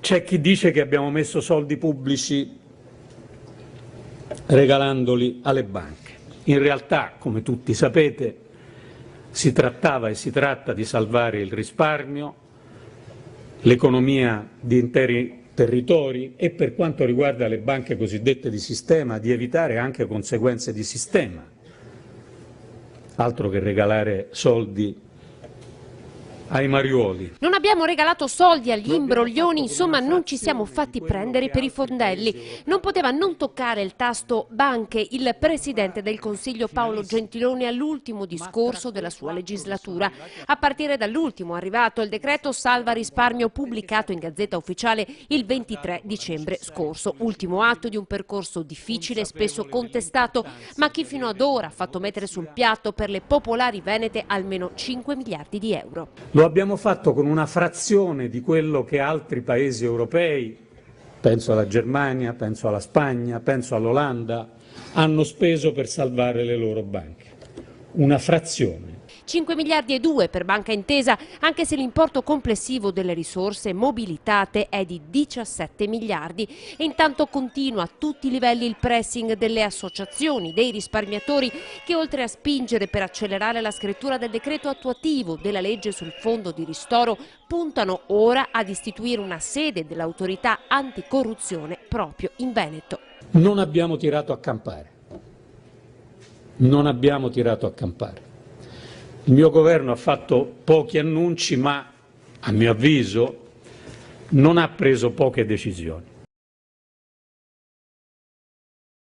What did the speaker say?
C'è chi dice che abbiamo messo soldi pubblici regalandoli alle banche. In realtà, come tutti sapete, si trattava e si tratta di salvare il risparmio, l'economia di interi territori e, per quanto riguarda le banche cosiddette di sistema, di evitare anche conseguenze di sistema. Altro che regalare soldi ai mariuoli. Non abbiamo regalato soldi agli imbroglioni, insomma non ci siamo fatti prendere per i fondelli. Non poteva non toccare il tasto banche il Presidente del Consiglio Paolo Gentiloni all'ultimo discorso della sua legislatura. A partire dall'ultimo arrivato il decreto salva risparmio pubblicato in Gazzetta Ufficiale il 23 dicembre scorso. Ultimo atto di un percorso difficile, spesso contestato, ma che fino ad ora ha fatto mettere sul piatto per le popolari venete almeno 5 miliardi di euro. Lo abbiamo fatto con una frazione di quello che altri paesi europei, penso alla Germania, penso alla Spagna, penso all'Olanda, hanno speso per salvare le loro banche. Una frazione. 5 miliardi e 2 per Banca Intesa, anche se l'importo complessivo delle risorse mobilitate è di 17 miliardi. E intanto continua a tutti i livelli il pressing delle associazioni, dei risparmiatori, che oltre a spingere per accelerare la scrittura del decreto attuativo della legge sul fondo di ristoro, puntano ora ad istituire una sede dell'autorità anticorruzione proprio in Veneto. Non abbiamo tirato a campare. Non abbiamo tirato a campare. Il mio governo ha fatto pochi annunci, ma a mio avviso non ha preso poche decisioni.